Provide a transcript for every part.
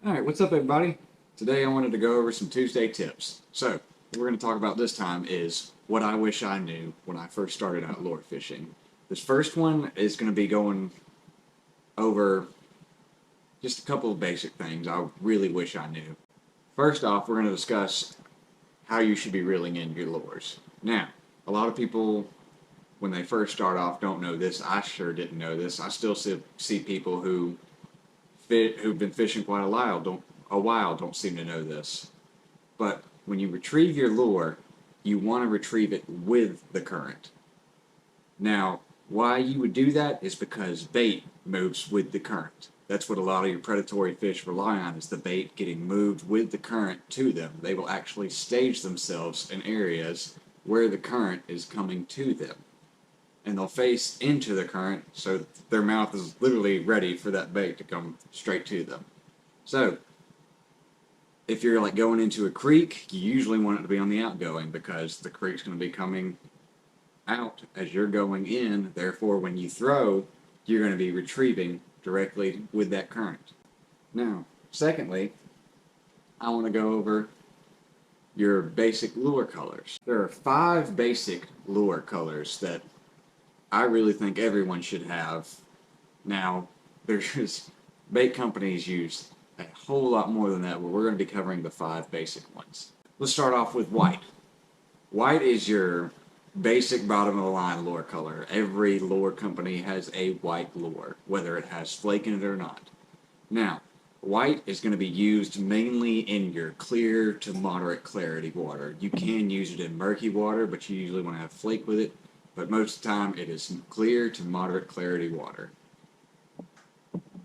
Alright, what's up everybody? Today I wanted to go over some Tuesday tips. So, what we're going to talk about this time is what I wish I knew when I first started out lure fishing. This first one is going to be going over just a couple of basic things I really wish I knew. First off, we're going to discuss how you should be reeling in your lures. Now, a lot of people, when they first start off, don't know this. I sure didn't know this. I still see people who've been fishing quite a while don't seem to know this. But when you retrieve your lure, you want to retrieve it with the current. Now, why you would do that is because bait moves with the current. That's what a lot of your predatory fish rely on, is the bait getting moved with the current to them. They will actually stage themselves in areas where the current is coming to them. And they'll face into the current so their mouth is literally ready for that bait to come straight to them. So, if you're like going into a creek, you usually want it to be on the outgoing because the creek's going to be coming out as you're going in. Therefore, when you throw, you're going to be retrieving directly with that current. Now, secondly, I want to go over your basic lure colors. There are 5 basic lure colors that I really think everyone should have. Now, there's bait companies use a whole lot more than that, but we're going to be covering the 5 basic ones. Let's start off with white. White is your basic bottom of the line lure color. Every lure company has a white lure, whether it has flake in it or not. Now, white is going to be used mainly in your clear to moderate clarity water. You can use it in murky water, but you usually want to have flake with it. But most of the time it is clear to moderate clarity water.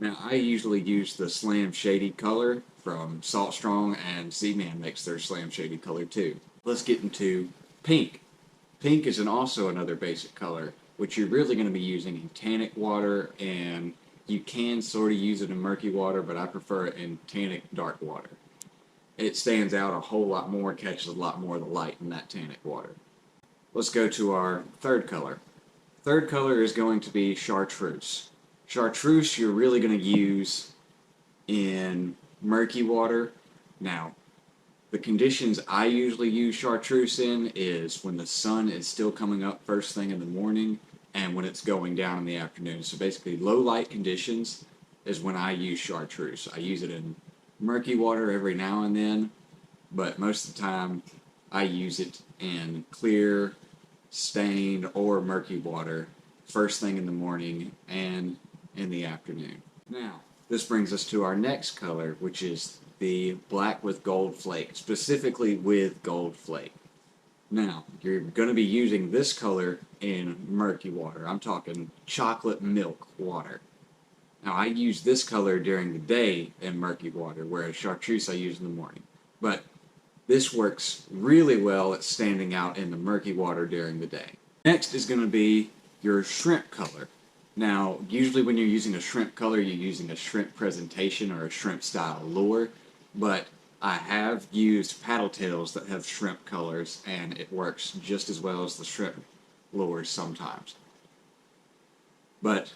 Now I usually use the Slam Shady color from Salt Strong, and Seaman makes their Slam Shady color too. Let's get into pink. Pink is also another basic color, which you're really going to be using in tannic water, and you can sort of use it in murky water, but I prefer it in tannic dark water. It stands out a whole lot more, catches a lot more of the light in that tannic water. Let's go to our third color. Third color is going to be chartreuse. Chartreuse you're really going to use in murky water. Now, the conditions I usually use chartreuse in is when the sun is still coming up first thing in the morning and when it's going down in the afternoon. So basically low light conditions is when I use chartreuse. I use it in murky water every now and then, but most of the time I use it in clear, stained, or murky water first thing in the morning and in the afternoon. Now, this brings us to our next color, which is the black with gold flake, specifically with gold flake. Now, you're going to be using this color in murky water. I'm talking chocolate milk water. Now, I use this color during the day in murky water, whereas chartreuse I use in the morning. But this works really well at standing out in the murky water during the day. Next is going to be your shrimp color. Now, usually when you're using a shrimp color, you're using a shrimp presentation or a shrimp style lure, but I have used paddle tails that have shrimp colors, and it works just as well as the shrimp lures sometimes. But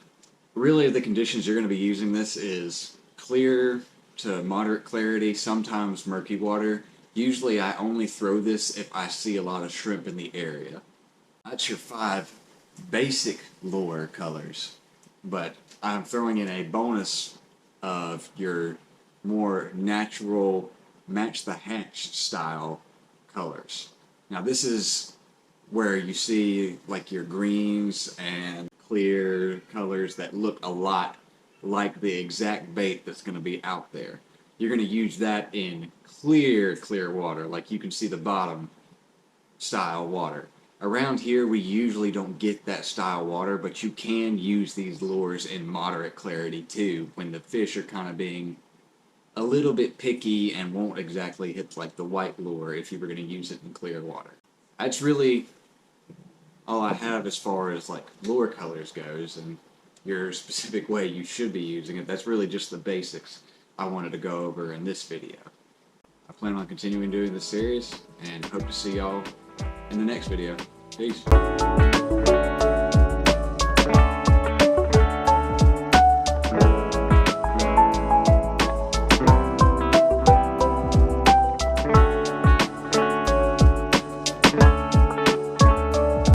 really the conditions you're going to be using this is clear to moderate clarity, sometimes murky water. Usually I only throw this if I see a lot of shrimp in the area. That's your 5 basic lure colors, but I'm throwing in a bonus of your more natural match the hatch style colors. Now this is where you see like your greens and clear colors that look a lot like the exact bait that's going to be out there. You're going to use that in clear water, like you can see the bottom style water. Around here we usually don't get that style water, but you can use these lures in moderate clarity too, when the fish are kind of being a little bit picky and won't exactly hit like the white lure if you were going to use it in clear water. That's really all I have as far as like lure colors goes and your specific way you should be using it. That's really just the basics I wanted to go over in this video. I plan on continuing doing this series and hope to see y'all in the next video. Peace.